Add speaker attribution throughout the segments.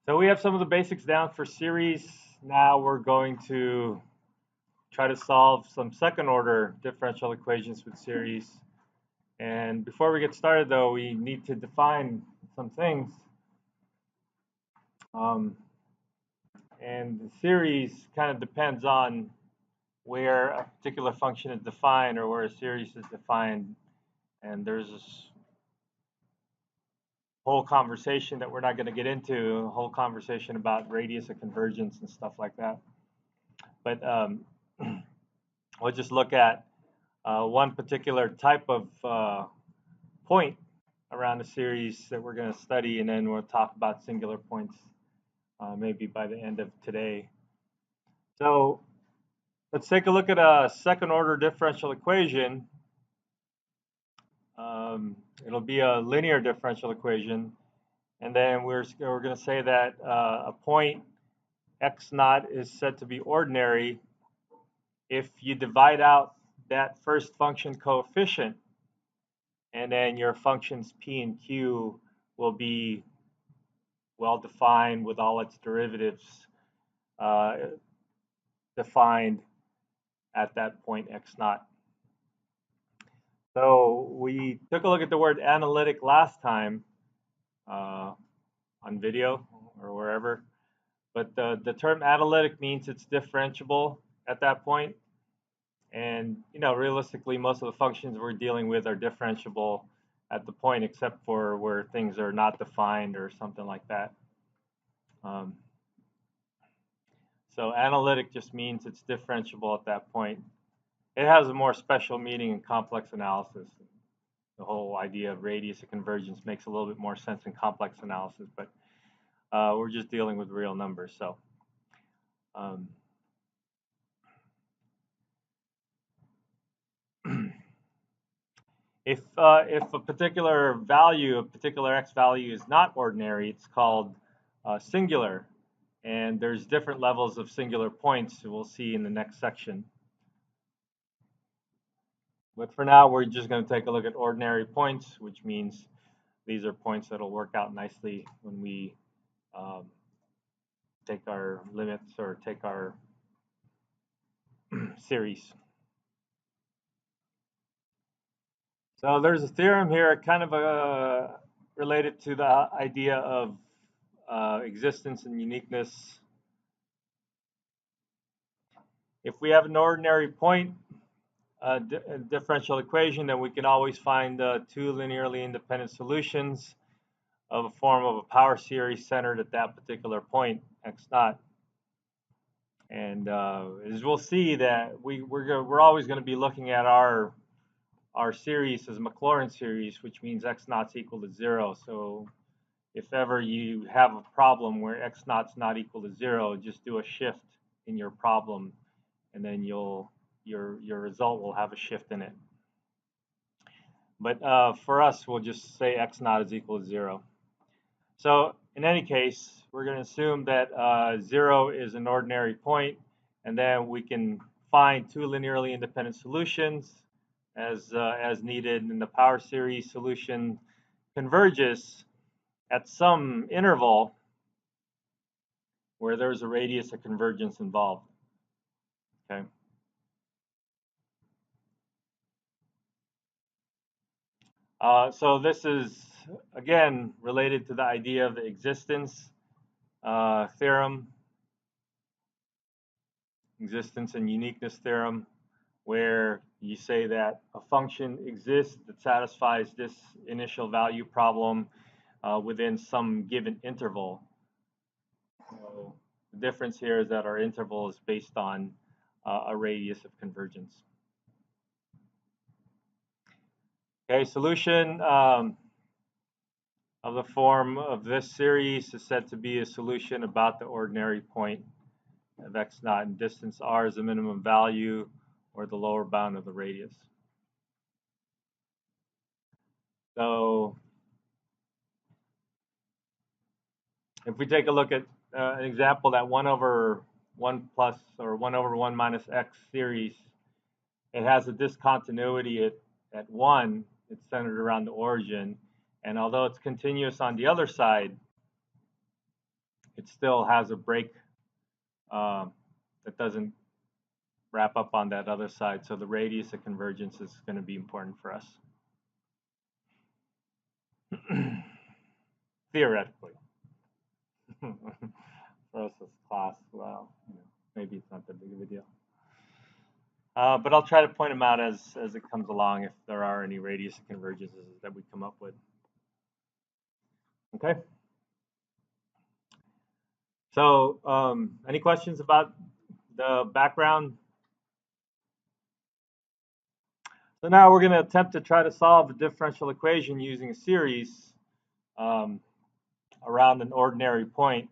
Speaker 1: So we have some of the basics down for series. Now we're going to try to solve some second order differential equations with series. And before we get started though, we need to define some things. And the series kind of depends on where a particular function is defined or where a series is defined. And there's this whole conversation that we're not going to get into, a whole conversation about radius of convergence and stuff like that. But we'll just look at one particular type of point around a series that we're going to study, and then we'll talk about singular points maybe by the end of today. So let's take a look at a second order differential equation. It'll be a linear differential equation, and then we're going to say that a point x naught is said to be ordinary if you divide out that first function coefficient, and then your functions p and q will be well defined with all its derivatives defined at that point x naught. So we took a look at the word analytic last time on video or wherever, but the term analytic means it's differentiable at that point. And realistically, most of the functions we're dealing with are differentiable at the point, except for where things are not defined or something like that. So analytic just means it's differentiable at that point. It has a more special meaning in complex analysis. The whole idea of radius of convergence makes a little bit more sense in complex analysis, but we're just dealing with real numbers. So if a particular value, a particular x value is not ordinary, it's called singular. And there's different levels of singular points we'll see in the next section. But for now, we're just going to take a look at ordinary points, which means these are points that'll work out nicely when we take our limits or take our series. So there's a theorem here kind of related to the idea of existence and uniqueness. If we have an ordinary point, a differential equation, then we can always find two linearly independent solutions of a form of a power series centered at that particular point, x naught. And as we'll see that we're always going to be looking at our series as a Maclaurin series, which means x naught's equal to 0. So if ever you have a problem where x naught's not equal to 0, just do a shift in your problem, and then your result will have a shift in it. But for us, we'll just say x naught is equal to 0. So in any case, we're going to assume that 0 is an ordinary point, and then we can find two linearly independent solutions as needed, and the power series solution converges at some interval where there's a radius of convergence involved. Okay. So this is, again, related to the idea of the existence theorem, existence and uniqueness theorem, where you say that a function exists that satisfies this initial value problem within some given interval. So the difference here is that our interval is based on a radius of convergence. Okay, solution of the form of this series is said to be a solution about the ordinary point of x naught, and distance r is the minimum value or the lower bound of the radius. So if we take a look at an example, that 1 over 1 plus or 1 over 1 minus x series, it has a discontinuity at 1. It's centered around the origin. And although it's continuous on the other side, it still has a break that doesn't wrap up on that other side. So the radius of convergence is going to be important for us. Theoretically. For us as class, well, maybe it's not that big of a deal. But I'll try to point them out as it comes along if there are any radius of convergences that we come up with. Okay. So any questions about the background? So now we're going to attempt to try to solve a differential equation using a series around an ordinary point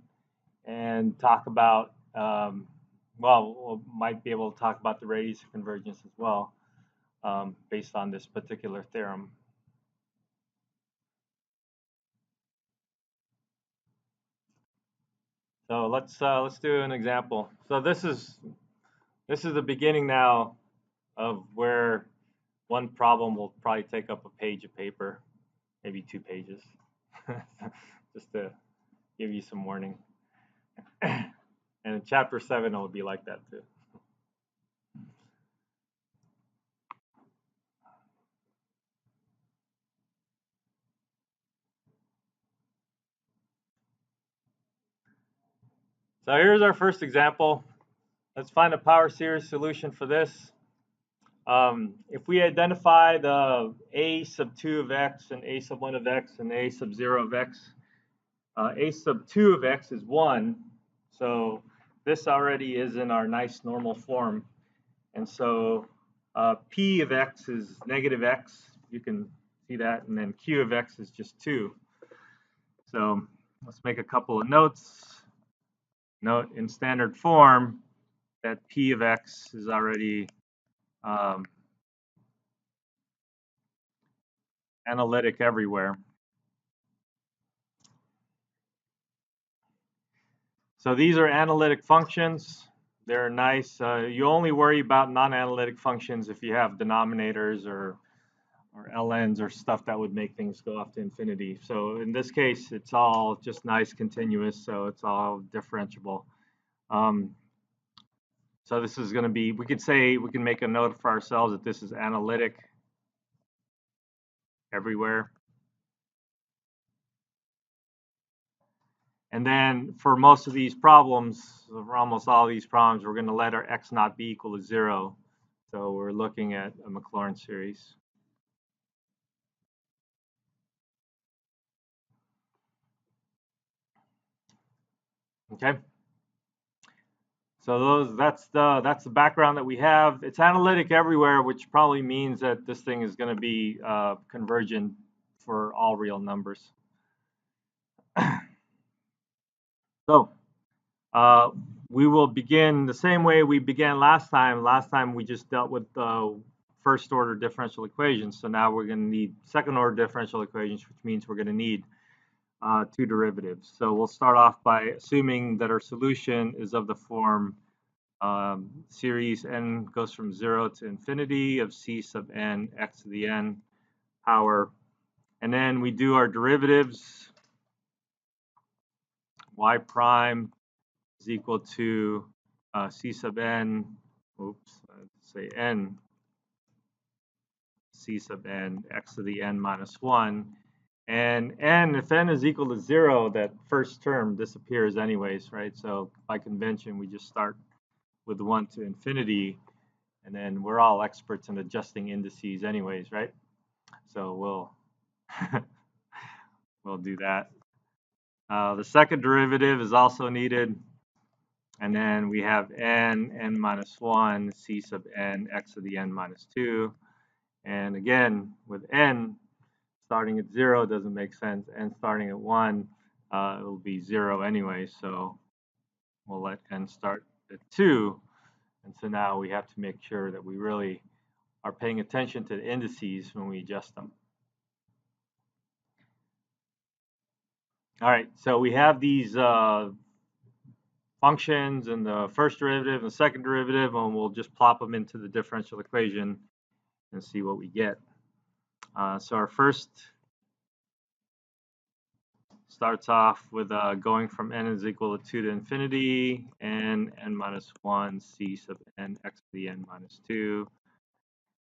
Speaker 1: and talk about, well, we might be able to talk about the radius of convergence as well based on this particular theorem. So let's do an example. So this is the beginning now of where one problem will probably take up a page of paper, maybe 2 pages, just to give you some warning. And in chapter 7, it will be like that too. So here's our first example. Let's find a power series solution for this. If we identify the a sub 2 of x and a sub 1 of x and a sub 0 of x, a sub 2 of x is 1. So this already is in our nice normal form. And so p of x is negative x. You can see that. And then q of x is just 2. So let's make a couple of notes. Note in standard form that p of x is already analytic everywhere. So these are analytic functions. They're nice. You only worry about non-analytic functions if you have denominators or ln's or stuff that would make things go off to infinity. So in this case, it's all just nice continuous, so it's all differentiable. So this is going to be, we can make a note for ourselves that this is analytic everywhere. And then for most of these problems, for almost all these problems, we're going to let our x naught be equal to 0. So we're looking at a Maclaurin series. Okay. So that's the background that we have. It's analytic everywhere, which probably means that this thing is going to be convergent for all real numbers. So we will begin the same way we began last time. Last time we just dealt with first order differential equations. So now we're going to need second order differential equations, which means we're going to need 2 derivatives. So we'll start off by assuming that our solution is of the form series n goes from 0 to infinity of c sub n x to the n power. And then we do our derivatives. Y prime is equal to c sub n, say n, c sub n x to the n minus 1. And n, if n is equal to 0, that first term disappears anyways, right? So by convention, we just start with 1 to infinity, and then we're all experts in adjusting indices anyways, right? So we'll we'll do that. The second derivative is also needed, and then we have n minus 1, c sub n x to the n minus 2. And again, with n starting at 0 doesn't make sense. N starting at 1, it'll be 0 anyway, so we'll let n start at 2. And so now we have to make sure that we really are paying attention to the indices when we adjust them. All right, so we have these functions and the first derivative and the second derivative, and we'll just plop them into the differential equation and see what we get. So our first starts off with going from n is equal to 2 to infinity, n minus 1, c sub n, x to the n minus 2.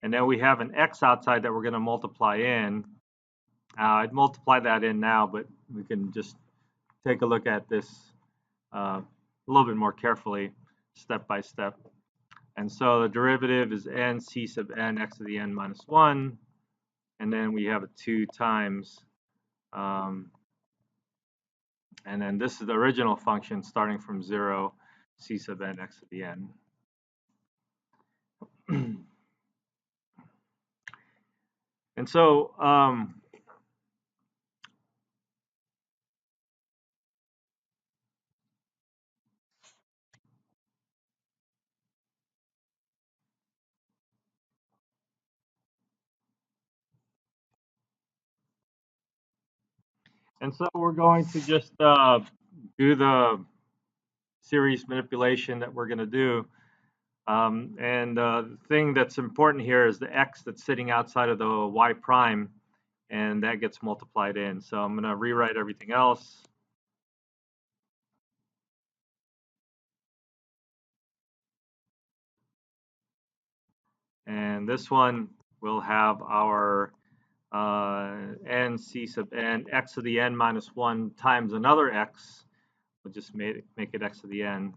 Speaker 1: And then we have an x outside that we're going to multiply in. I'd multiply that in now, but we can just take a look at this a little bit more carefully, step by step. And so the derivative is n c sub n x to the n minus 1. And then we have a 2 times, and then this is the original function starting from 0, c sub n x to the n. And so we're going to just do the series manipulation that we're going to do. And the thing that's important here is the x that's sitting outside of the y prime, and that gets multiplied in. So I'm going to rewrite everything else. And this one will have our n c sub n x to the n minus 1 times another x. We'll just make it x to the n.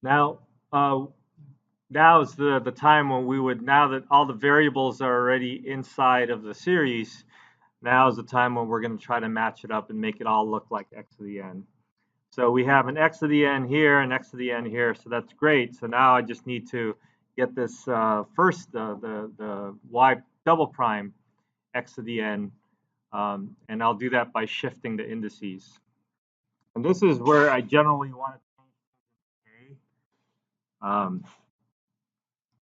Speaker 1: Now, now is the time when we would, now that all the variables are already inside of the series, now is the time when we're going to try to match it up and make it all look like x to the n. So we have an x to the n here and x to the n here, so that's great. So now I just need to get this first, the y double prime x to the n, and I'll do that by shifting the indices. And this is where I generally want to change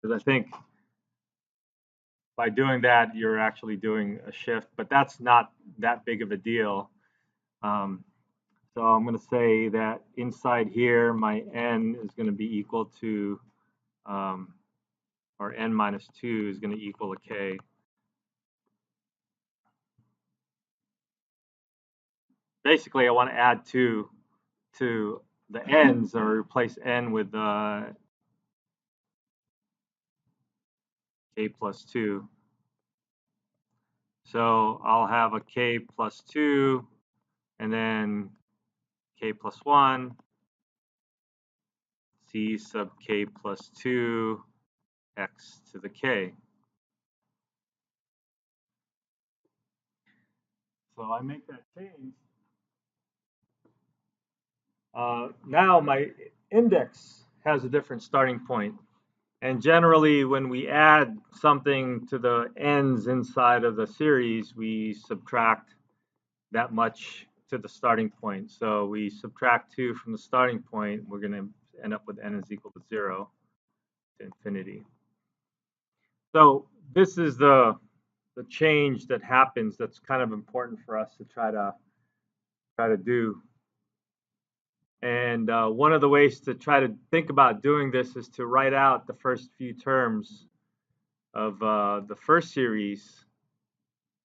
Speaker 1: because I think by doing that, you're actually doing a shift, but that's not that big of a deal. So I'm going to say that inside here, my n is going to be equal to, or n minus 2 is going to equal a k. Basically, I want to add 2 to the n's, or replace n with k plus 2. So I'll have a k plus 2, and then k plus 1, c sub k plus 2, x to the k. So I make that change. Now my index has a different starting point. And generally, when we add something to the n's inside of the series, we subtract that much to the starting point. So we subtract 2 from the starting point, we're going to end up with n is equal to 0 to infinity. So this is the change that happens that's kind of important for us to try to do. And one of the ways to try to think about doing this is to write out the first few terms of the first series,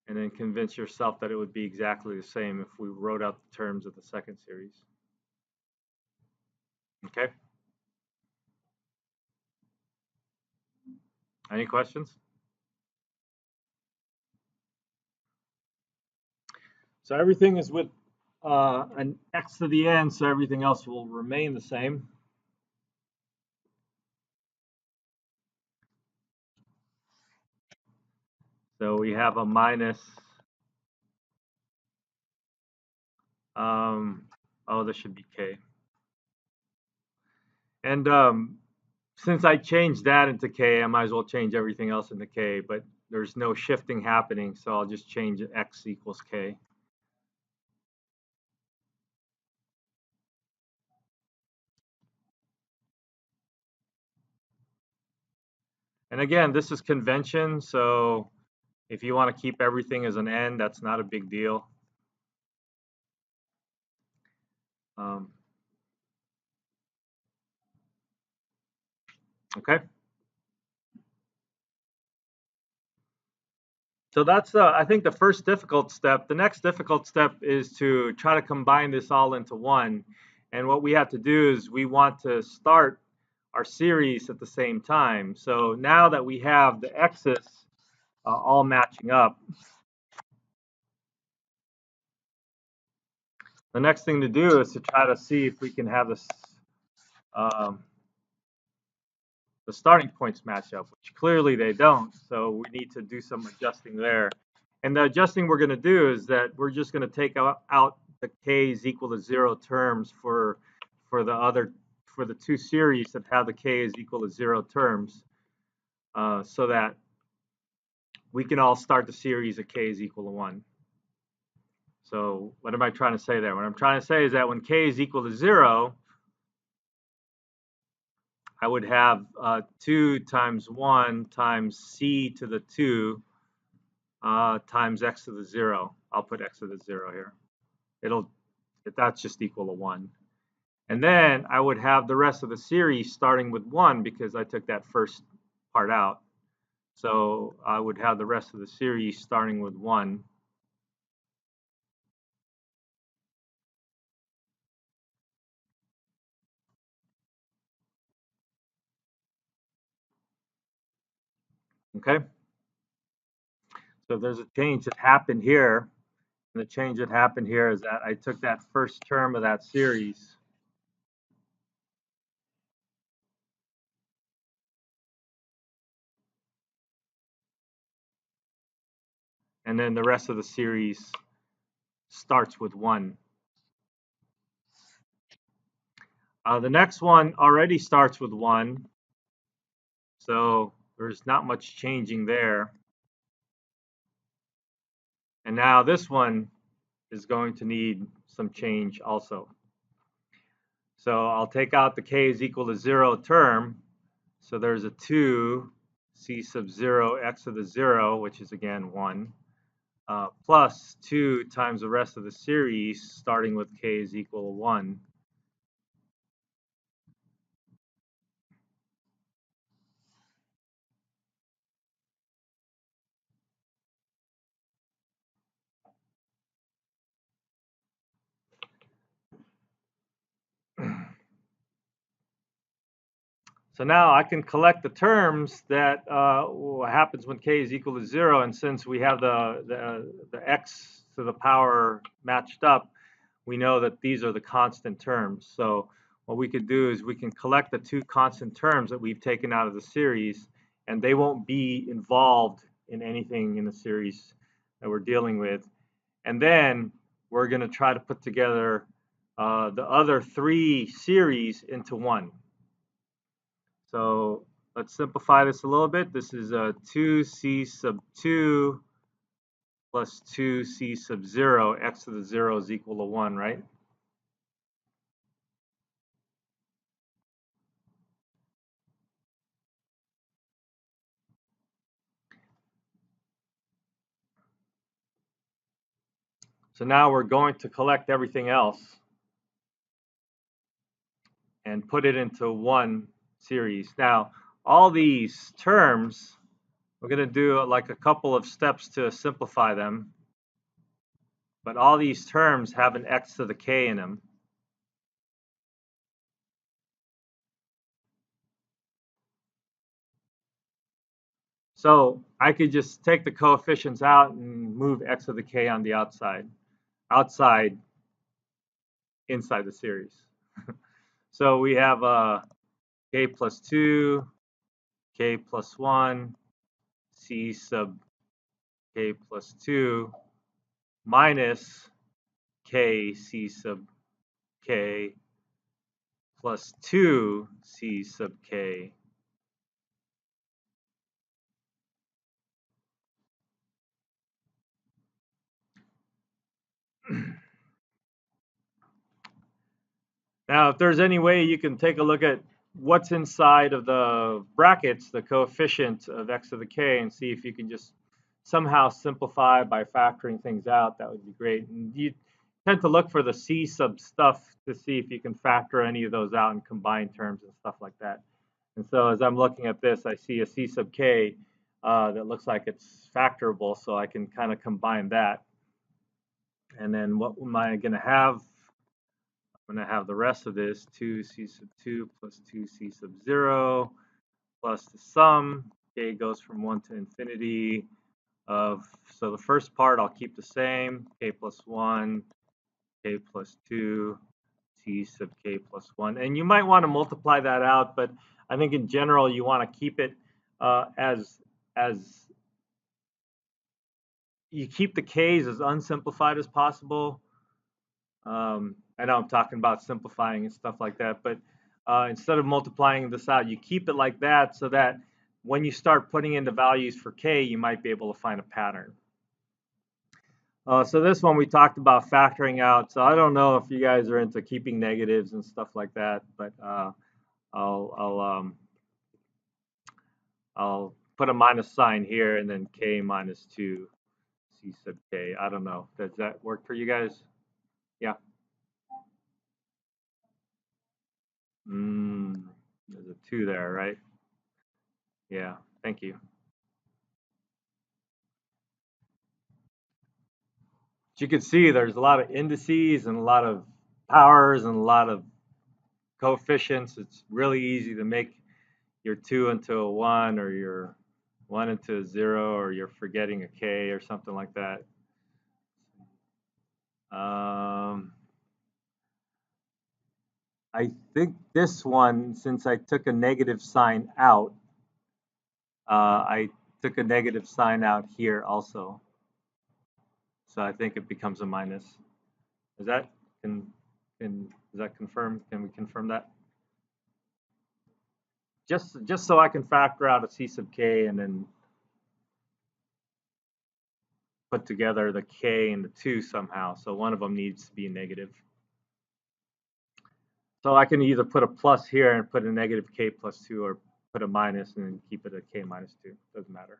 Speaker 1: and then convince yourself that it would be exactly the same if we wrote out the terms of the second series. Okay? Any questions? So everything is with an x to the n, so everything else will remain the same. So we have a minus, oh, this should be k. And since I changed that into k, I might as well change everything else into k, but there's no shifting happening, so I'll just change x equals k. And again, this is convention, so if you want to keep everything as an n, that's not a big deal. Okay. So that's, I think, the first difficult step. The next difficult step is to try to combine this all into one. And what we have to do is we want to start our series at the same time. So now that we have the x's all matching up, the next thing to do is to try to see if we can have this um, the starting points match up, which clearly they don't. So we need to do some adjusting there. And the adjusting we're going to do is that we're just going to take out the k is equal to 0 terms for the two series that have the k is equal to 0 terms, so that we can all start the series at k is equal to 1. So what am I trying to say there? What I'm trying to say is that when k is equal to 0, I would have 2 times 1 times c to the 2 times x to the 0. I'll put x to the 0 here. That's just equal to 1. And then I would have the rest of the series starting with 1 because I took that first part out. So I would have the rest of the series starting with 1. Okay? So there's a change that happened here. And the change that happened here is that I took that first term of that series and then the rest of the series starts with 1. The next one already starts with 1, so there's not much changing there. And now this one is going to need some change also. So I'll take out the k is equal to 0 term. So there's a 2 c sub 0 x to the 0, which is again 1, plus 2 times the rest of the series starting with k is equal to 1. So now I can collect the terms that what happens when k is equal to 0, and since we have the x to the power matched up, we know that these are the constant terms. So what we could do is we can collect the two constant terms that we've taken out of the series, and they won't be involved in anything in the series that we're dealing with. And then we're going to try to put together the other three series into one. So let's simplify this a little bit. This is 2c sub 2 plus 2c sub 0. X to the 0 is equal to 1, right? So now we're going to collect everything else and put it into one series. Now, all these terms, we're going to do like a couple of steps to simplify them. But all these terms have an x to the k in them. So I could just take the coefficients out and move x to the k on the outside, inside the series. So we have k plus 2, k plus 1, c sub k plus 2, minus k c sub k plus 2 c sub k. Now, if there's any way you can take a look at what's inside of the brackets, the coefficient of x to the k, and see if you can just somehow simplify by factoring things out, that would be great. And you tend to look for the c sub stuff to see if you can factor any of those out and combine terms and stuff like that. And so as I'm looking at this, I see a C sub k that looks like it's factorable, so I can kind of combine that. And then what am I going to have? I'm going to have the rest of this 2c sub 2 plus 2c sub 0 plus the sum. K goes from 1 to infinity of, so the first part I'll keep the same, k plus 1, k plus 2, c sub k plus 1. And you might want to multiply that out, but I think in general you want to keep it as you keep the k's as unsimplified as possible. I know I'm talking about simplifying and stuff like that, but instead of multiplying this out, you keep it like that so that when you start putting in the values for k, you might be able to find a pattern. So this one we talked about factoring out. So I don't know if you guys are into keeping negatives and stuff like that, but I'll put a minus sign here and then k minus 2 c sub k. I don't know. Does that work for you guys? Yeah. There's a 2 there, right? Yeah. Thank you. As you can see, there's a lot of indices and a lot of powers and a lot of coefficients. It's really easy to make your 2 into a 1 or your 1 into a 0 or you're forgetting a k or something like that. I think this one, since I took a negative sign out, I took a negative sign out here also. So I think it becomes a minus. Is that is that confirmed? Can we confirm that? Just so I can factor out a c sub k and then put together the k and the 2 somehow. So one of them needs to be negative. So I can either put a plus here and put a negative k plus 2 or put a minus and then keep it a k minus 2. Doesn't matter.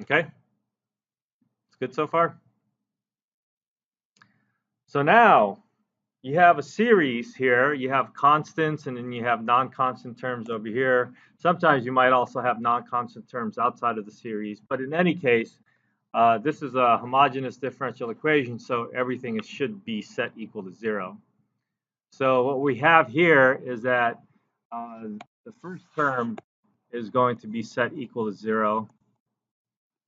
Speaker 1: Okay? It's good so far? So now you have a series here. You have constants and then you have non-constant terms over here. Sometimes you might also have non-constant terms outside of the series. But in any case, this is a homogeneous differential equation, so everything should be set equal to 0. So what we have here is that the first term is going to be set equal to 0.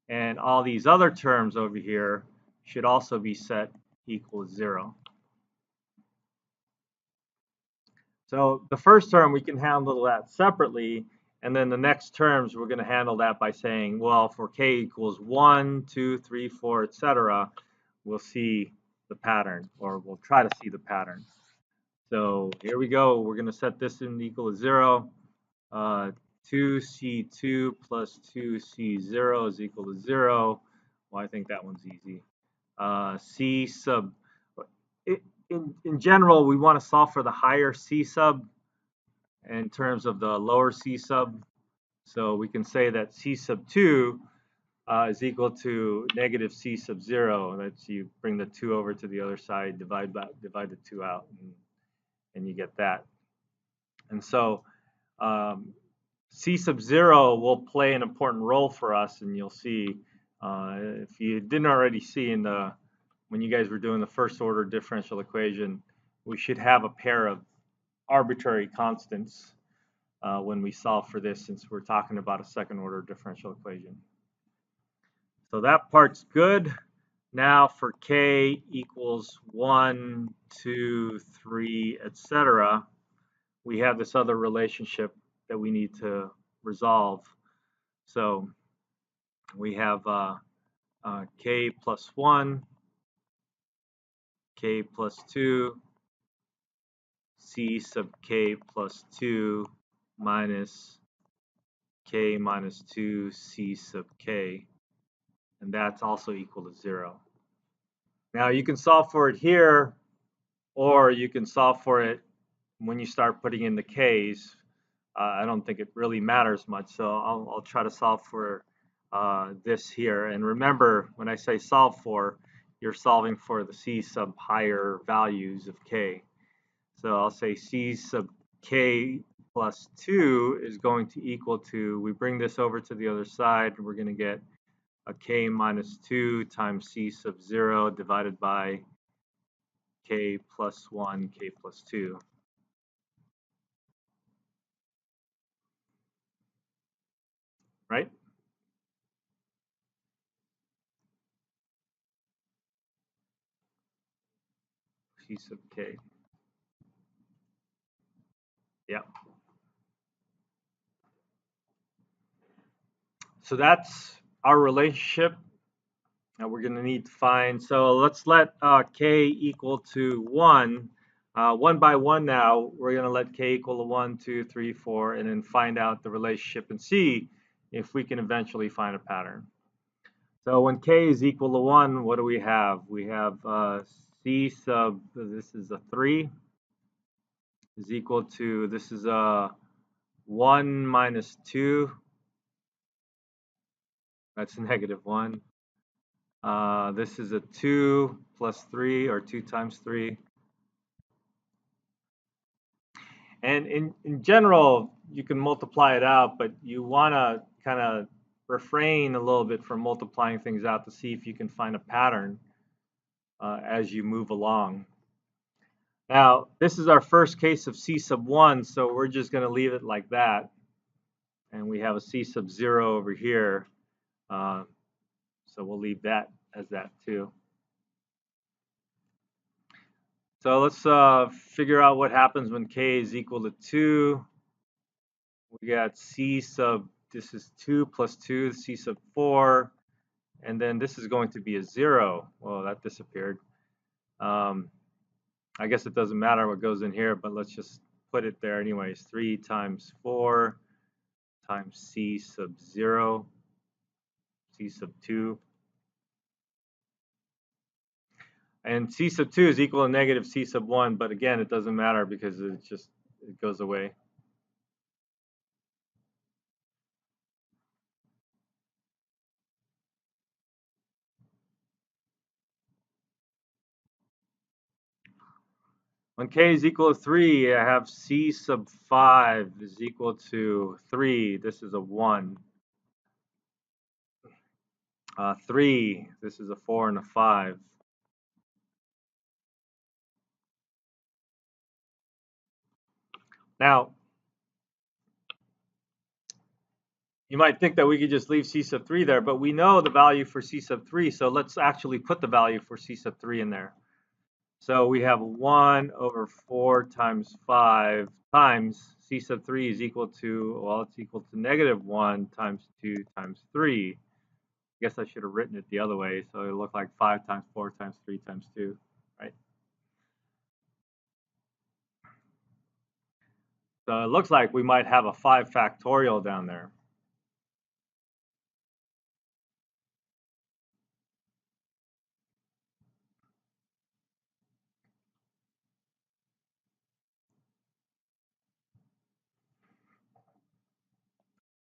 Speaker 1: And all these other terms over here should also be set equal to 0. So the first term, we can handle that separately. And then the next terms, we're going to handle that by saying, well, for k equals 1, 2, 3, 4, etc., we'll see the pattern, or we'll try to see the pattern. So here we go. We're going to set this in equal to 0. 2c2 plus 2c0 is equal to 0. Well, I think that one's easy. C sub, in general, we want to solve for the higher C sub in terms of the lower C sub. So we can say that C sub 2 is equal to negative C sub 0. That's, you bring the 2 over to the other side, divide the 2 out, and you get that. And so C sub 0 will play an important role for us, and you'll see, if you didn't already see in the, when you guys were doing the first order differential equation, we should have a pair of arbitrary constants when we solve for this, since we're talking about a second order differential equation. So that part's good. Now for k equals 1, 2, 3, etc., we have this other relationship that we need to resolve. So we have k plus 1, k plus 2, c sub k plus 2 minus k minus 2 c sub k, and that's also equal to 0. Now you can solve for it here, or you can solve for it when you start putting in the k's. I don't think it really matters much, so I'll try to solve for this here. And remember, when I say solve for, you're solving for the C sub higher values of k. So I'll say C sub k plus 2 is going to equal to, we bring this over to the other side, we're going to get a k minus 2 times C sub 0 divided by k plus 1, k plus 2. Right? C sub k. Yeah. So that's our relationship that we're going to need to find. So let's let k equal to 1. One by one now, we're going to let k equal to 1, 2, 3, 4, and then find out the relationship and see if we can eventually find a pattern. So when k is equal to 1, what do we have? We have c sub, this is a 3, is equal to, this is a 1 minus 2, that's negative 1. This is a 2 plus 3, or 2 times 3. And in general, you can multiply it out, but you want to kind of refrain a little bit from multiplying things out to see if you can find a pattern as you move along. Now, this is our first case of C sub 1, so we're just going to leave it like that. And we have a C sub 0 over here. So we'll leave that as that too. So let's figure out what happens when k is equal to 2. We got C sub, this is 2 plus 2, C sub 4. And then this is going to be a 0. Well, that disappeared. I guess it doesn't matter what goes in here, but let's just put it there anyways. 3 times 4 times C sub 0, C sub 2. And C sub 2 is equal to negative C sub 1, but again, it doesn't matter because it goes away. When k is equal to 3, I have C sub 5 is equal to 3. This is a 1. 3, this is a 4 and a 5. Now, you might think that we could just leave C sub 3 there, but we know the value for C sub 3, so let's actually put the value for C sub 3 in there. So we have 1 over 4 times 5 times C sub 3 is equal to, well, it's equal to negative 1 times 2 times 3. I guess I should have written it the other way, so it looked like 5 times 4 times 3 times 2, right? So it looks like we might have a 5 factorial down there.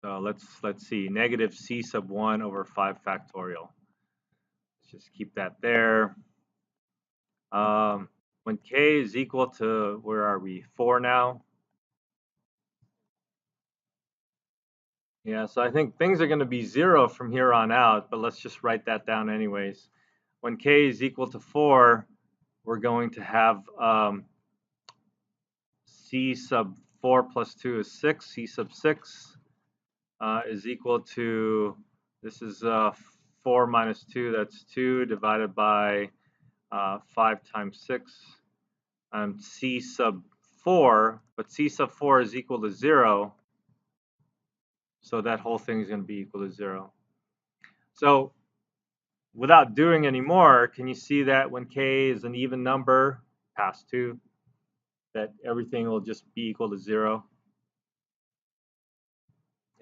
Speaker 1: So let's see, negative C sub 1 over 5 factorial. Let's just keep that there. When k is equal to, where are we, 4 now? Yeah, so I think things are going to be 0 from here on out, but let's just write that down anyways. When k is equal to 4, we're going to have C sub 4 plus 2 is 6. C sub 6 is equal to, this is 4 minus 2, that's 2, divided by 5 times 6. C sub 4, but C sub 4 is equal to 0. So that whole thing is going to be equal to 0. So without doing any more, can you see that when k is an even number past 2, that everything will just be equal to 0?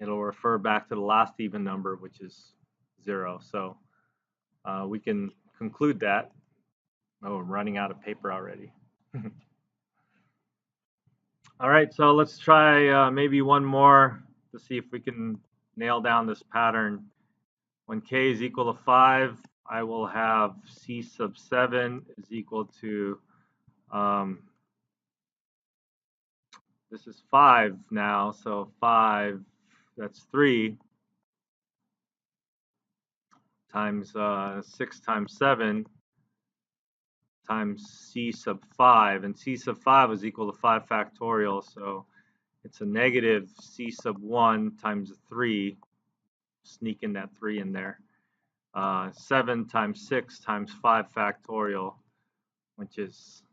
Speaker 1: It'll refer back to the last even number, which is 0. So we can conclude that. Oh, I'm running out of paper already. All right, so let's try maybe one more to see if we can nail down this pattern. When k is equal to 5, I will have c sub 7 is equal to, this is 5 now, so 5, that's 3 times 6 times 7 times c sub 5, and c sub 5 is equal to 5 factorial, so it's a negative c sub 1 times 3, sneaking that 3 in there, 7 times 6 times 5 factorial, which is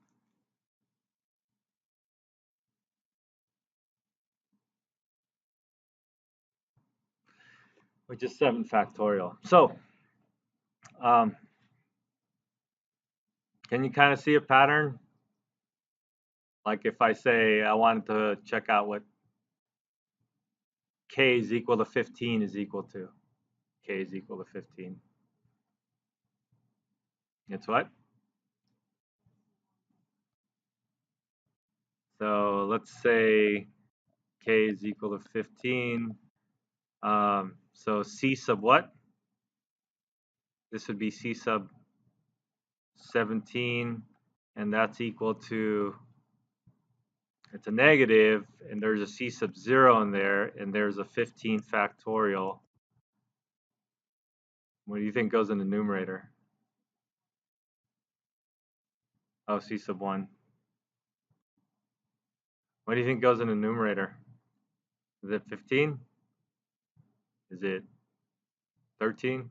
Speaker 1: 7 factorial. So um, can you kind of see a pattern? Like if I say I wanted to check out what k is equal to 15 is equal to. K is equal to 15. It's what? So let's say k is equal to 15. So c sub what? This would be c sub 17, and that's equal to, it's a negative, and there's a c sub 0 in there, and there's a 15 factorial. What do you think goes in the numerator? Oh, c sub 1. What do you think goes in the numerator? Is it 15? Is it 13?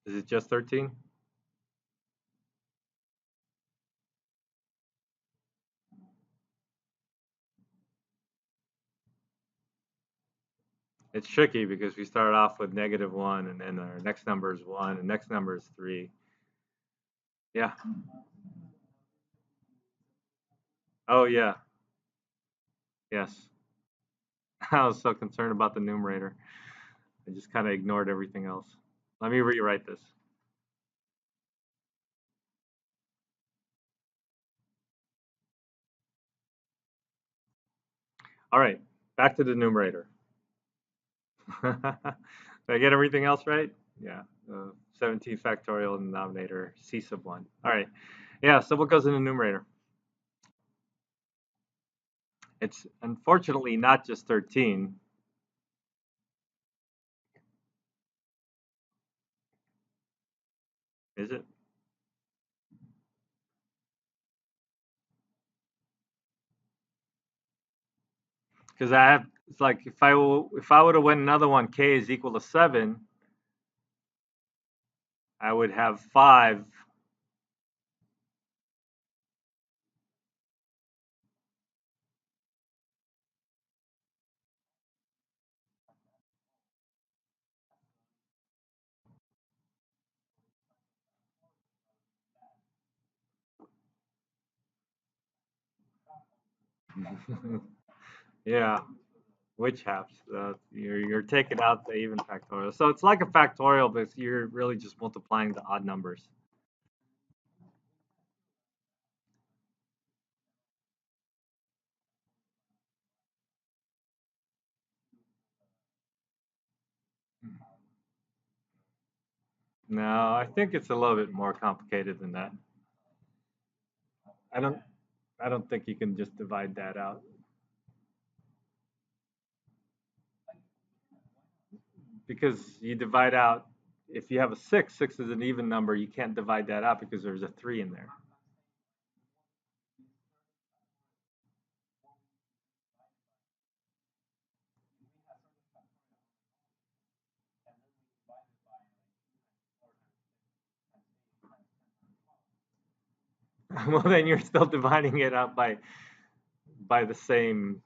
Speaker 1: Is it just 13? It's tricky because we start off with -1, and then our next number is 1, and next number is 3. Yeah. Oh, yeah. Yes. I was so concerned about the numerator. I just kind of ignored everything else. Let me rewrite this. All right, back to the numerator. Did I get everything else right? Yeah. 17 factorial in the denominator, c sub 1. All right. Yeah, so what goes in the numerator? It's unfortunately not just 13. Is it? Because I have, it's like if I would have went another one, k is equal to 7, I would have 5. Yeah, which halves? You're taking out the even factorial. So it's like a factorial, but you're really just multiplying the odd numbers. No, I think it's a little bit more complicated than that. I don't I don't think you can just divide that out, because you divide out, if you have a 6, 6 is an even number, you can't divide that out because there's a 3 in there. Well, then you're still dividing it out by the same.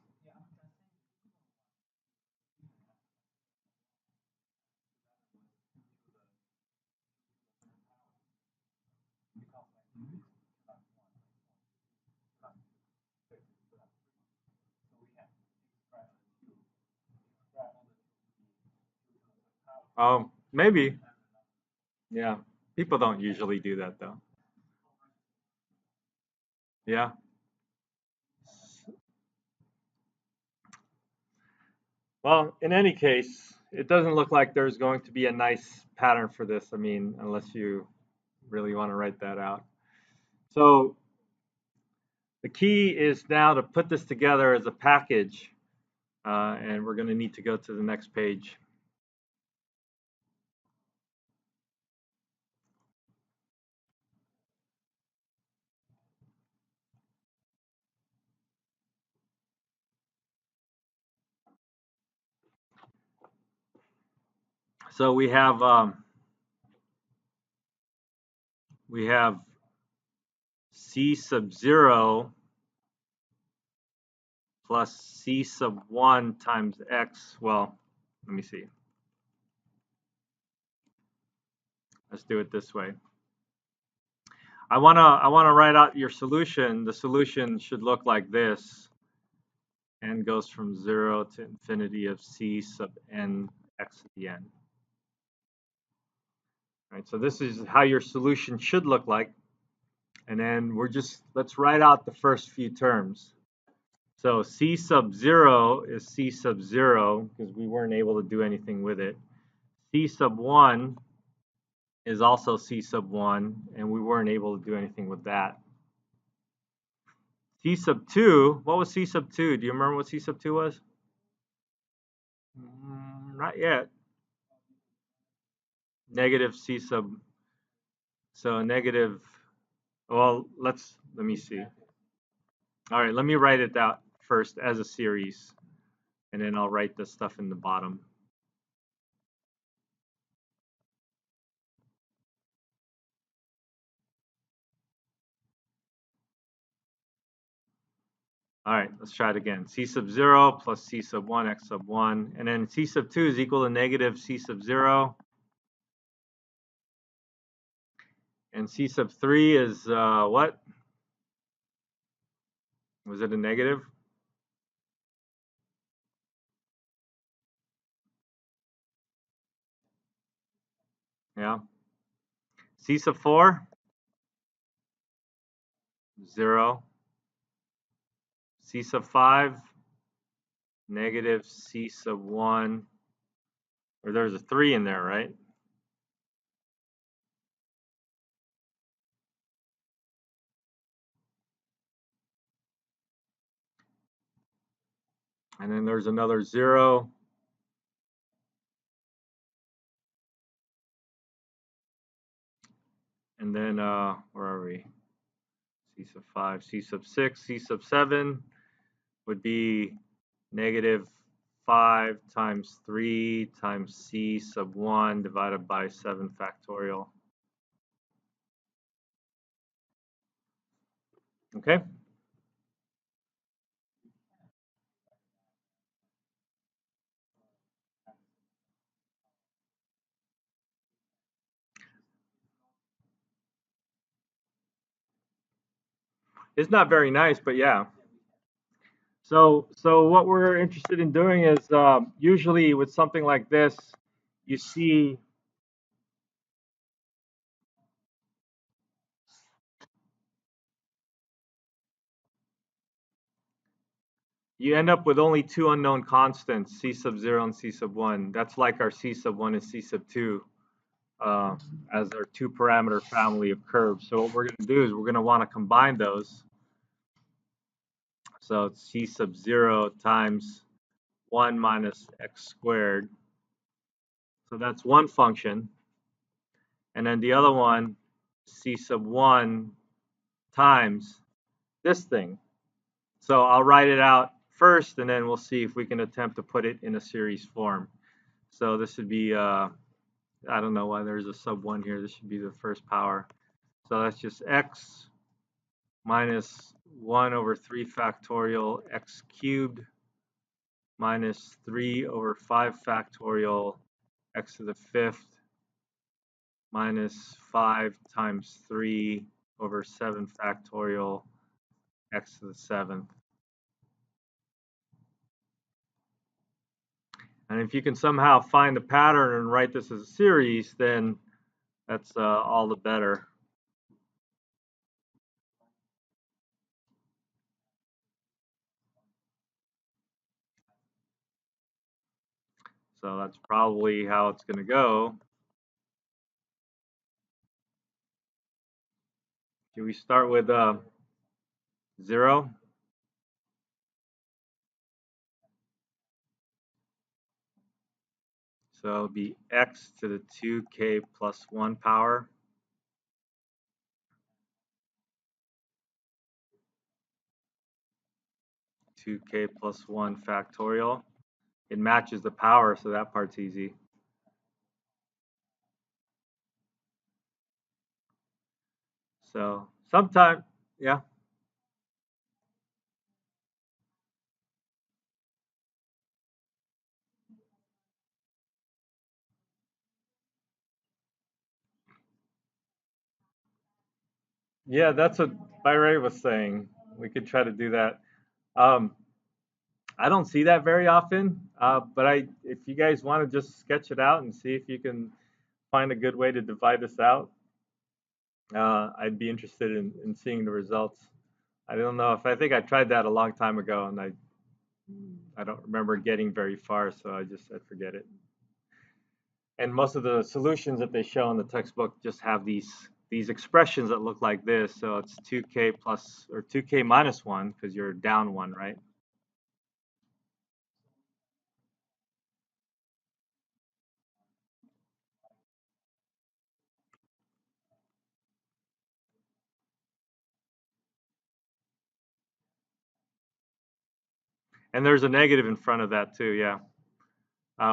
Speaker 1: Maybe. Yeah. People don't usually do that though. Yeah. Well, in any case, it doesn't look like there's going to be a nice pattern for this. I mean, unless you really want to write that out. So the key is now to put this together as a package, and we're going to need to go to the next page. So we have c sub 0 plus c sub 1 times x. Well, let me see. Let's do it this way. I wanna write out your solution. The solution should look like this, and goes from 0 to infinity of c sub n x to the n. All right, so this is how your solution should look like. And then let's write out the first few terms. So c sub 0 is c sub 0 because we weren't able to do anything with it. C sub 1 is also c sub 1, and we weren't able to do anything with that. C sub 2, what was C sub 2? Do you remember what C sub 2 was? Not yet. Negative C sub, so negative, well, let me see. All right, let me write it out first as a series, and then I'll write the stuff in the bottom. All right, let's try it again. C sub 0 plus C sub 1, x sub 1. And then C sub 2 is equal to negative C sub 0. And C sub 3 is what? Was it a negative? Yeah. C sub 4? 0. C sub 5? Negative C sub 1. Or there's a 3 in there, right? And then there's another 0. And then, where are we? C sub 5, C sub 6, C sub 7 would be negative 5 times 3 times C sub 1 divided by 7 factorial. Okay? It's not very nice, but yeah. So what we're interested in doing is usually with something like this, you see you end up with only two unknown constants, C sub 0 and C sub 1. That's like our C sub 1 and C sub 2 as our two parameter family of curves. So what we're going to do is we're going to want to combine those. So it's C sub 0 times 1 minus x squared. So that's one function. And then the other one, C sub 1 times this thing. So I'll write it out first, and then we'll see if we can attempt to put it in a series form. So this would be, I don't know why there's a sub 1 here. This should be the first power. So that's just x minus 1 over 3 factorial x cubed minus 3 over 5 factorial x to the 5th minus 5 times 3 over 7 factorial x to the 7th. And if you can somehow find the pattern and write this as a series, then that's all the better. So that's probably how it's going to go. Can we start with 0? So it'll be x to the 2k plus 1 power. Two k plus 1 factorial. It matches the power, so that part's easy. So sometime, yeah. Yeah, that's what Byray was saying. We could try to do that. Um, I don't see that very often, but if you guys want to just sketch it out and see if you can find a good way to divide this out, I'd be interested in seeing the results. I don't know if I think I tried that a long time ago, and I don't remember getting very far, so I just said forget it. And most of the solutions that they show in the textbook just have these expressions that look like this. So it's 2k plus or 2k minus 1 because you're down 1, right? And there's a negative in front of that too, yeah.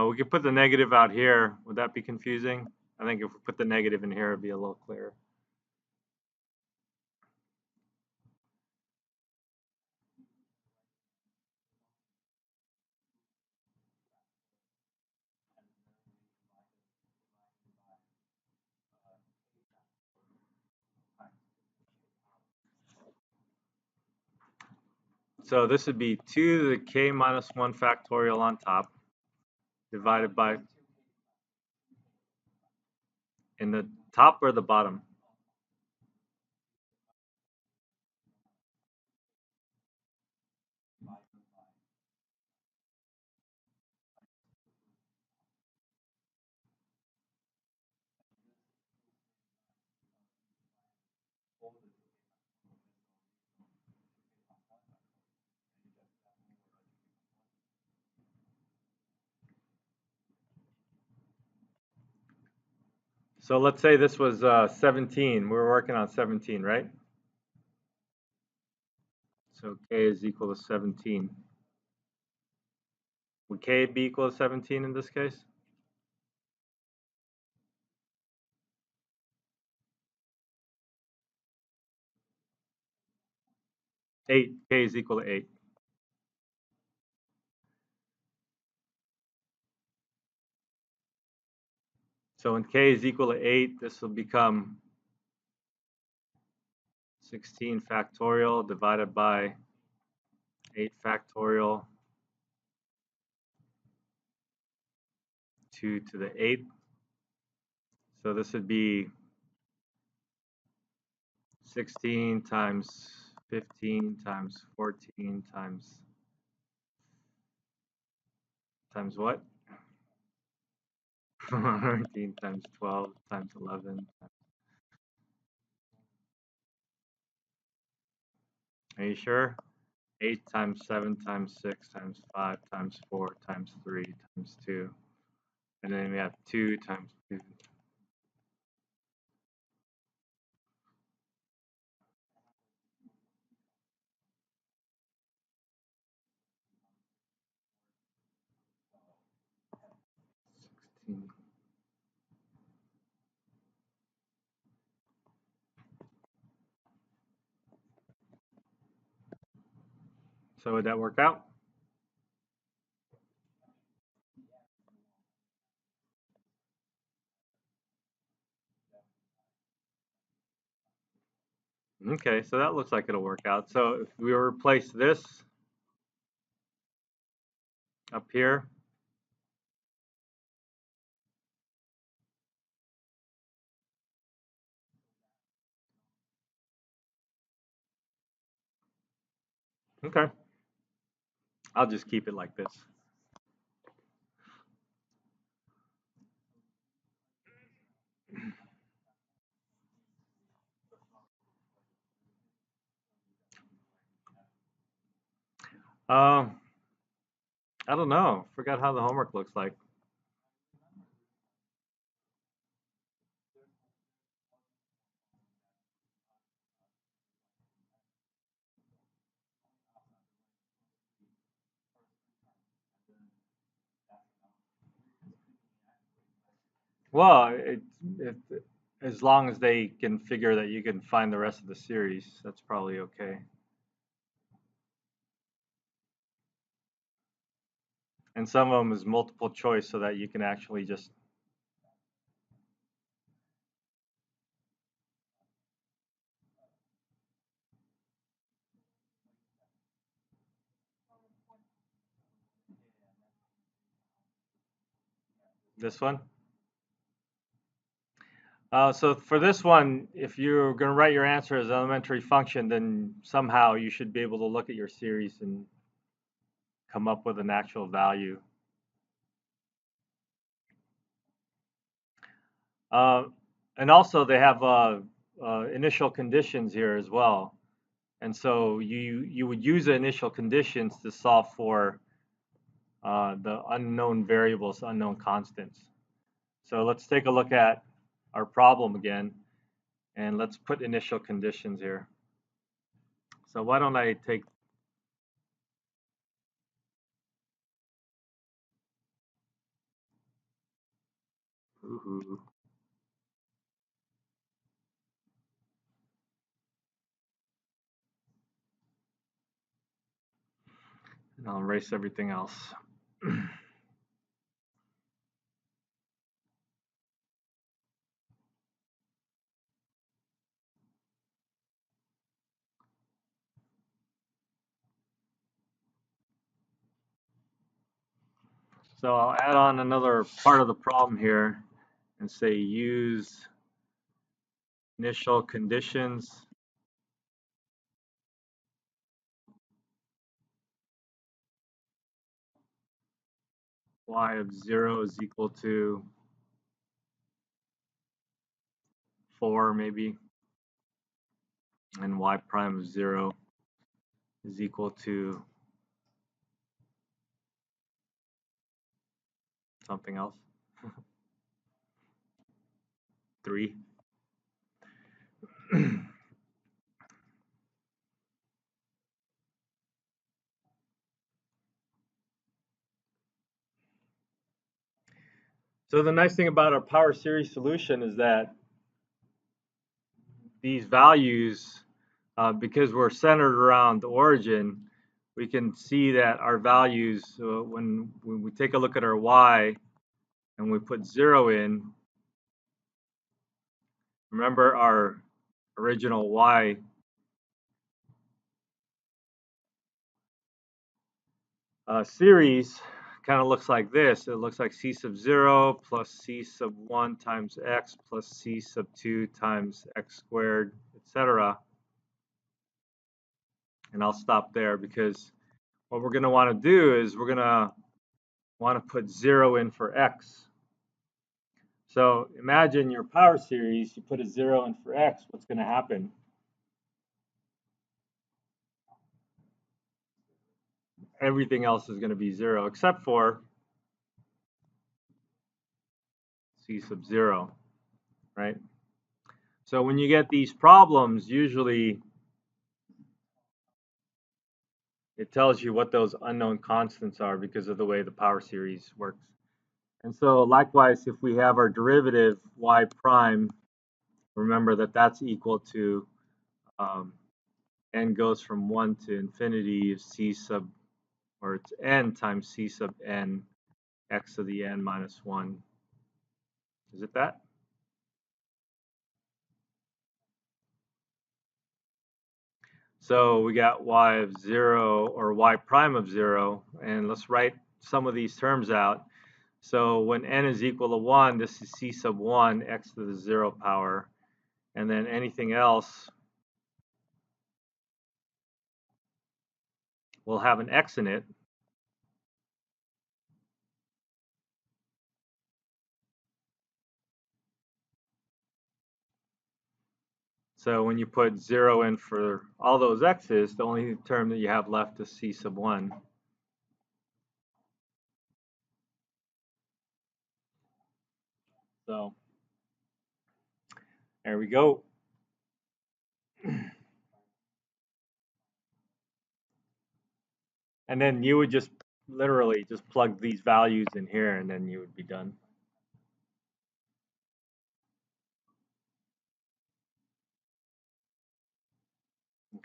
Speaker 1: We could put the negative out here. Would that be confusing? I think if we put the negative in here, it'd be a little clearer. So this would be 2 to the k minus 1 factorial on top divided by, in the top or the bottom? So let's say this was 17. We were working on 17, right? So k is equal to 17. Would k be equal to 17 in this case? 8. K is equal to 8. So when k is equal to 8, this will become 16 factorial divided by 8 factorial, 2 to the 8th. So this would be 16 times 15 times 14 times what? 14 times 12 times 11. Are you sure? 8 times 7 times 6 times 5 times 4 times 3 times 2. And then we have 2 times 2. So would that work out? Okay, so that looks like it'll work out. So if we replace this up here, okay, I'll just keep it like this. I don't know. Forgot how the homework looks like. Well, it as long as they can figure that you can find the rest of the series, that's probably okay. And some of them is multiple choice so that you can actually just this one. So for this one, if you're going to write your answer as an elementary function, then somehow you should be able to look at your series and come up with an actual value. Uh, and also they have initial conditions here as well. And so you would use the initial conditions to solve for the unknown variables, unknown constants. So let's take a look at our problem again, and let's put initial conditions here. So why don't I take and I'll erase everything else. So I'll add on another part of the problem here and say use initial conditions y of 0 is equal to 4 maybe, and y prime of 0 is equal to something else, 3. So the nice thing about our power series solution is that these values, because we're centered around the origin, we can see that our values, when we take a look at our y and we put 0 in, remember our original y series kind of looks like this. It looks like c sub 0 plus c sub 1 times x plus c sub 2 times x squared, etc. And I'll stop there because what we're going to want to do is we're going to want to put 0 in for x. So imagine your power series, you put a 0 in for x, what's going to happen? Everything else is going to be 0 except for c sub 0, right? So when you get these problems, usually it tells you what those unknown constants are because of the way the power series works. And so likewise, if we have our derivative y prime, remember that that's equal to n goes from 1 to infinity of c sub, or it's n times c sub n x to the n minus 1. Is it that? So we got y of 0, or y prime of 0, and let's write some of these terms out. So when n is equal to 1, this is c sub 1 x to the 0 power, and then anything else will have an x in it. So when you put 0 in for all those x's, the only term that you have left is c sub 1. So there we go. And then you would just literally just plug these values in here, and then you would be done.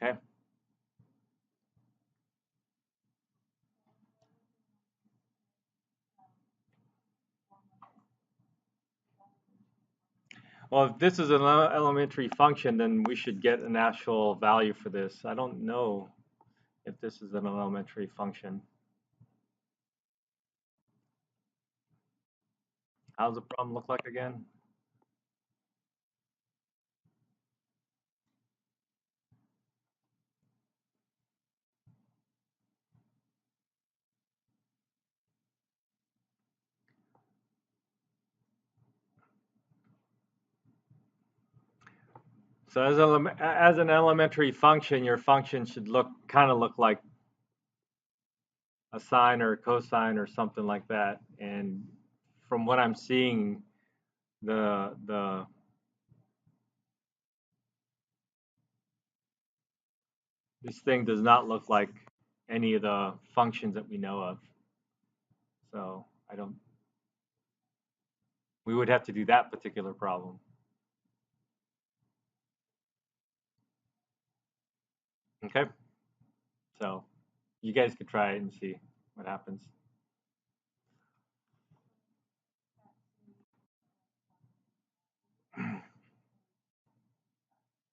Speaker 1: Okay. Well, if this is an elementary function, then we should get an actual value for this. I don't know if this is an elementary function. How does the problem look like again? So as an elementary function, your function should kind of look like a sine or a cosine or something like that. And from what I'm seeing, the this thing does not look like any of the functions that we know of. So I don't. We would have to do that particular problem. Okay. So you guys could try it and see what happens.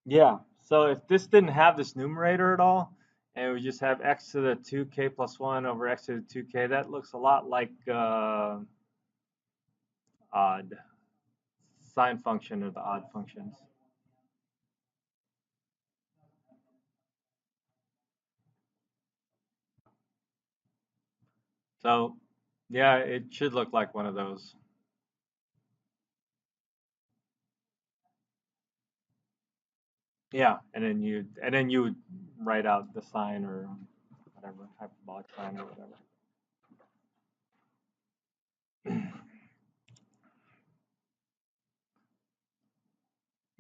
Speaker 1: Yeah. So if this didn't have this numerator at all, and we just have x to the 2k plus 1 over x to the 2k, that looks a lot like odd sine function or the odd functions. So yeah, it should look like one of those. Yeah, and then you would write out the sine or whatever, hyperbolic sine or whatever.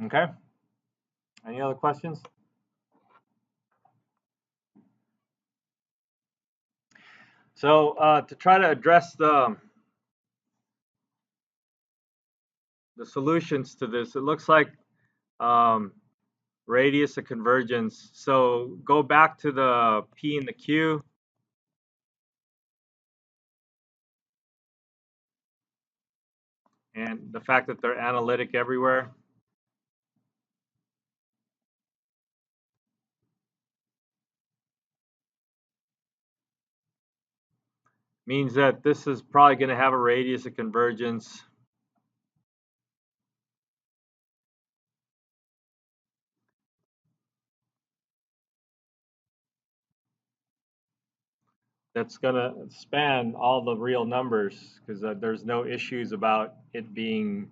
Speaker 1: Okay. Any other questions? So to try to address the solutions to this, it looks like um, radius of convergence. So go back to the P and the Q. And the fact that they're analytic everywhere means that this is probably going to have a radius of convergence that's going to span all the real numbers because there's no issues about it being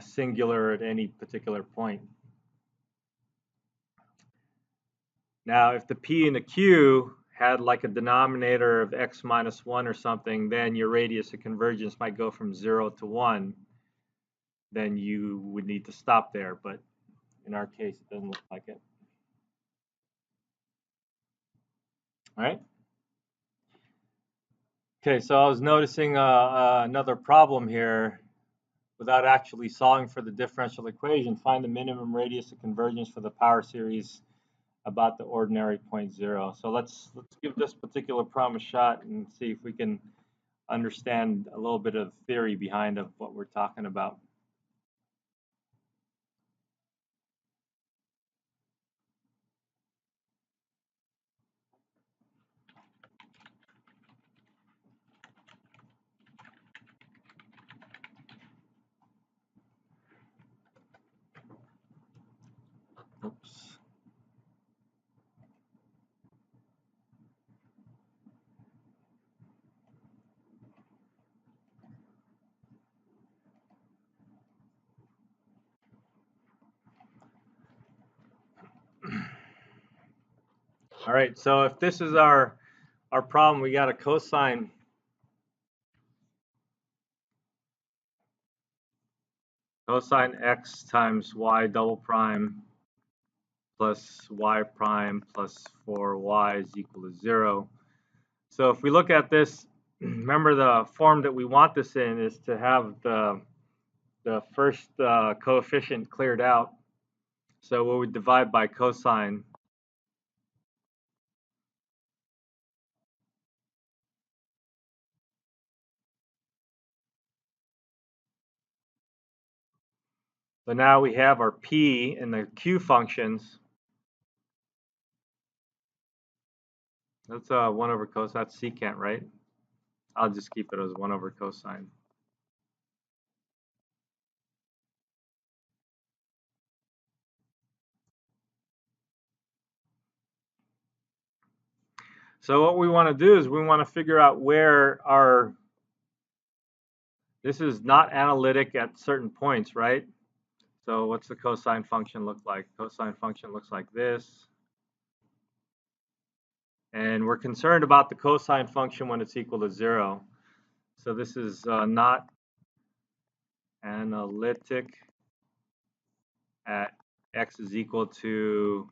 Speaker 1: singular at any particular point. Now, if the P and the Q had like a denominator of x minus 1 or something, then your radius of convergence might go from 0 to 1. Then you would need to stop there, but in our case, it doesn't look like it. All right. Okay, so I was noticing another problem here. Without actually solving for the differential equation, find the minimum radius of convergence for the power series about the ordinary point 0. So let's give this particular problem a shot and see if we can understand a little bit of theory behind of what we're talking about. Oops. All right, so if this is our problem, we got a cosine x times y double prime plus y prime plus 4y is equal to 0. So if we look at this, remember the form that we want this in is to have the first coefficient cleared out. So we would divide by cosine. So now we have our p and the q functions. That's 1 over cosine. That's secant, right? I'll just keep it as 1 over cosine. So what we want to do is we want to figure out where this is not analytic at certain points, right? So what's the cosine function look like? Cosine function looks like this. And we're concerned about the cosine function when it's equal to 0. So this is not analytic at x is equal to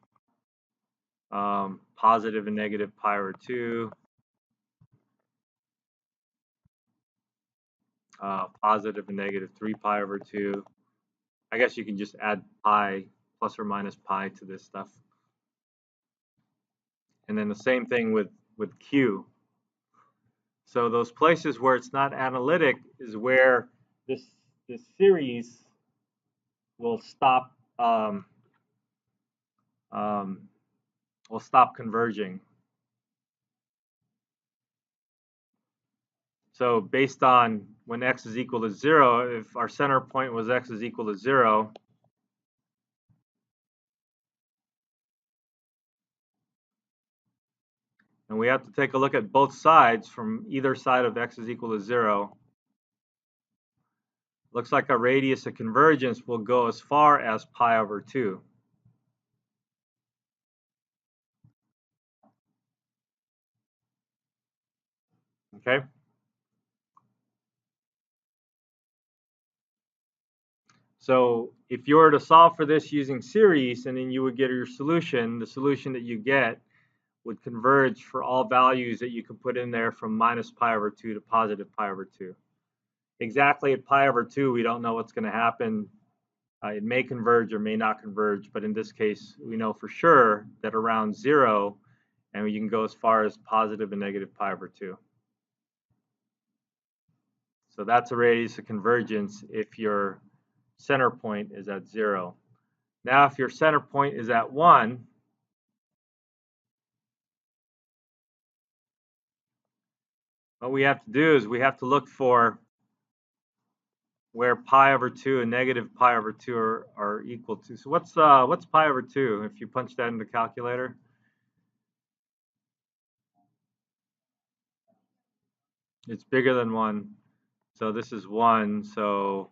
Speaker 1: positive and negative pi over 2, positive and negative 3 pi over 2. I guess you can just add pi, plus or minus pi to this stuff. And then the same thing with q. So those places where it's not analytic is where this series will stop converging. So based on when x is equal to 0, if our center point was x is equal to 0, and we have to take a look at both sides from either side of x is equal to 0, looks like our radius of convergence will go as far as pi over 2. Okay? So if you were to solve for this using series, and then you would get your solution, the solution that you get would converge for all values that you can put in there from minus pi over 2 to positive pi over 2. Exactly at pi over 2, we don't know what's going to happen. It may converge or may not converge, but in this case, we know for sure that around 0, and you can go as far as positive and negative pi over 2. So that's a radius of convergence if your center point is at 0. Now, if your center point is at 1, what we have to do is we have to look for where pi over 2 and negative pi over 2 are equal to. So what's pi over 2 if you punch that in the calculator? It's bigger than 1. So this is 1, so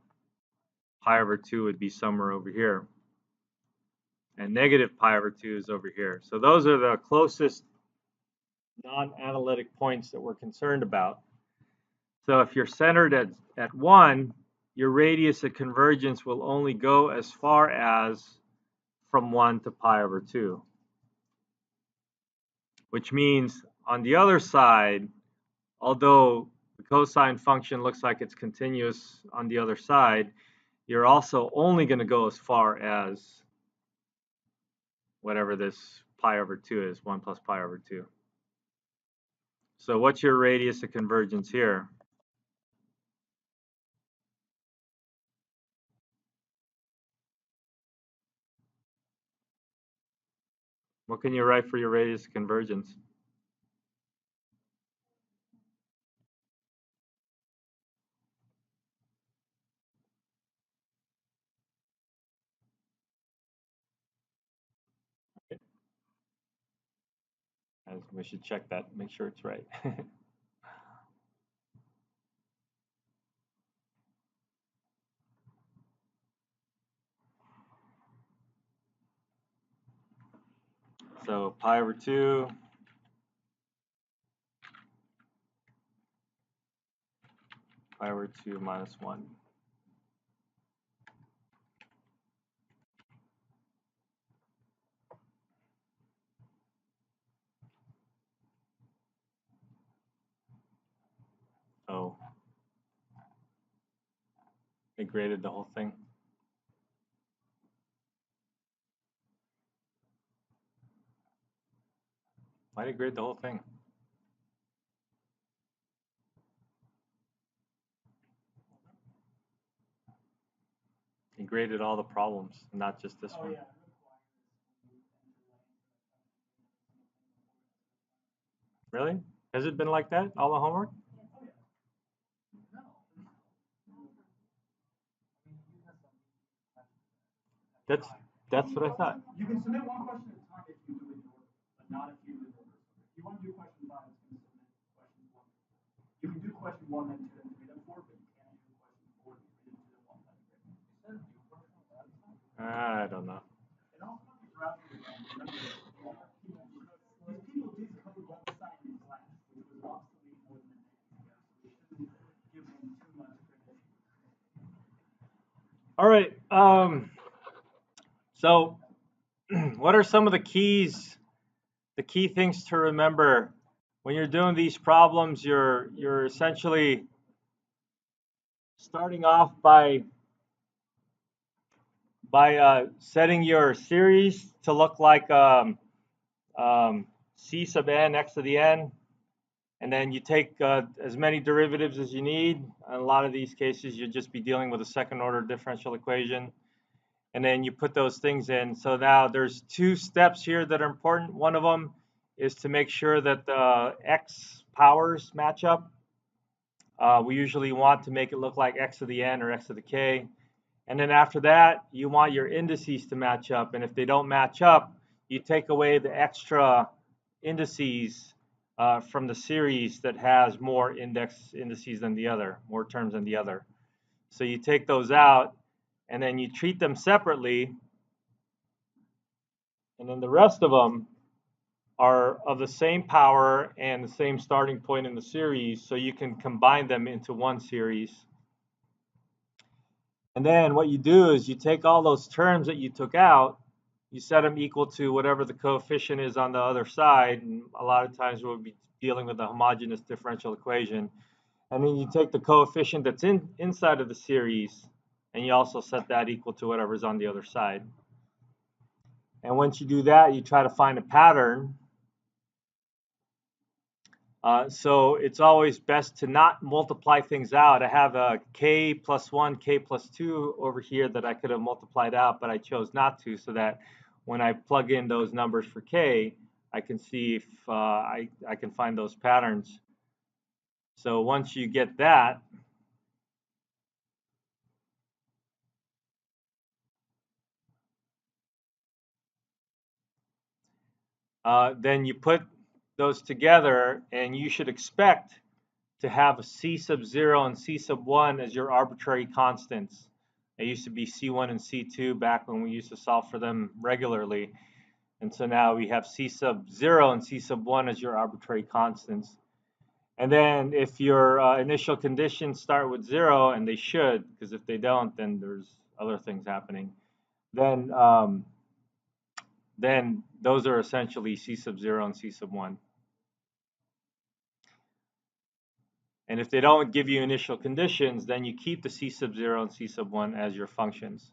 Speaker 1: pi over 2 would be somewhere over here. And negative pi over 2 is over here. So those are the closest non-analytic points that we're concerned about. So if you're centered at 1, your radius of convergence will only go as far as from 1 to pi over 2. Which means on the other side, although the cosine function looks like it's continuous on the other side, you're also only going to go as far as whatever this pi over 2 is, 1 plus pi over 2. So what's your radius of convergence here? What can you write for your radius of convergence? We should check that, make sure it's right. So pi over 2 pi over 2 minus 1. Oh, it graded the whole thing. Why did it grade the whole thing? It graded all the problems, not just this one.
Speaker 2: Yeah.
Speaker 1: Really? Has it been like that, all the homework? That's what I thought.
Speaker 2: You can submit one question at a time if you do it in order, but not if you do it in order. If you want to do question 5, it's going to submit question 1. You can do question 1, then 2, then 3, then 4, but you can't do question 4, then 3, then 2, then 1, then 3.
Speaker 1: I don't know.
Speaker 2: It also might be drafted again. These people did code one side in class, which was obsolete more than a decade ago, so we shouldn't give them too much credit.
Speaker 1: All right. So what are some of the key things to remember when you're doing these problems? You're essentially starting off by setting your series to look like c sub n x to the n, and then you take as many derivatives as you need. In a lot of these cases, you'll just be dealing with a second order differential equation. And then you put those things in. So now there's 2 steps here that are important. One of them is to make sure that the x powers match up. We usually want to make it look like x to the n or x to the k. And then after that, you want your indices to match up. And if they don't match up, you take away the extra indices from the series that has more indices than the other, more terms than the other. So you take those out, and then you treat them separately. And then the rest of them are of the same power and the same starting point in the series, so you can combine them into one series. And then what you do is you take all those terms that you took out, you set them equal to whatever the coefficient is on the other side, and a lot of times we'll be dealing with a homogeneous differential equation. And then you take the coefficient that's inside of the series, and you also set that equal to whatever's on the other side. And once you do that, you try to find a pattern. So it's always best to not multiply things out. I have a k plus 1, k plus 2 over here that I could have multiplied out, but I chose not to, so that when I plug in those numbers for k, I can see if I can find those patterns. So once you get that, then you put those together, and you should expect to have a c sub 0 and c sub 1 as your arbitrary constants. It used to be c1 and c2 back when we used to solve for them regularly. And so now we have c sub 0 and c sub 1 as your arbitrary constants. And then if your initial conditions start with 0, and they should, because if they don't, then there's other things happening, then those are essentially c sub 0 and c sub 1. And if they don't give you initial conditions, then you keep the c sub 0 and c sub 1 as your functions.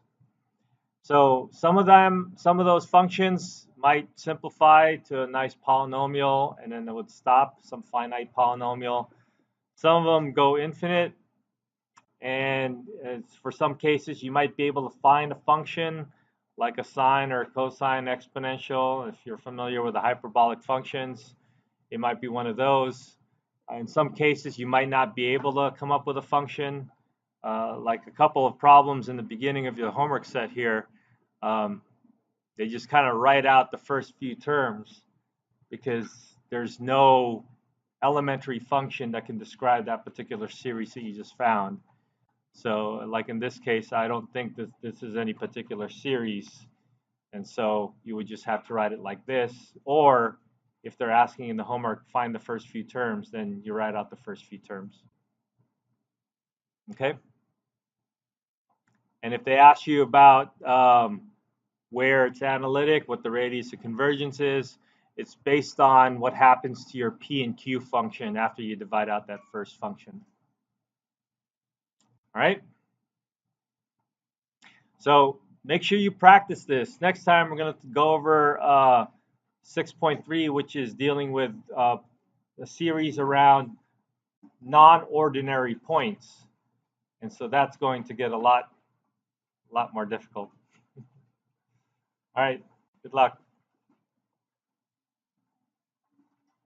Speaker 1: So some of those functions might simplify to a nice polynomial, and then it would stop, some finite polynomial. Some of them go infinite, and for some cases, you might be able to find a function like a sine or a cosine exponential. If you're familiar with the hyperbolic functions, it might be one of those. In some cases, you might not be able to come up with a function. Like a couple of problems in the beginning of your homework set here, they just kind of write out the first few terms because there's no elementary function that can describe that particular series that you just found. So like in this case, I don't think that this is any particular series. And so you would just have to write it like this. Or if they're asking in the homework, find the first few terms, then you write out the first few terms. Okay? And if they ask you about where it's analytic, what the radius of convergence is, it's based on what happens to your P and Q function after you divide out that first function. All right? So make sure you practice this. Next time we're going to go over 6.3, which is dealing with a series around non-ordinary points. And so that's going to get a lot more difficult. All right, good luck.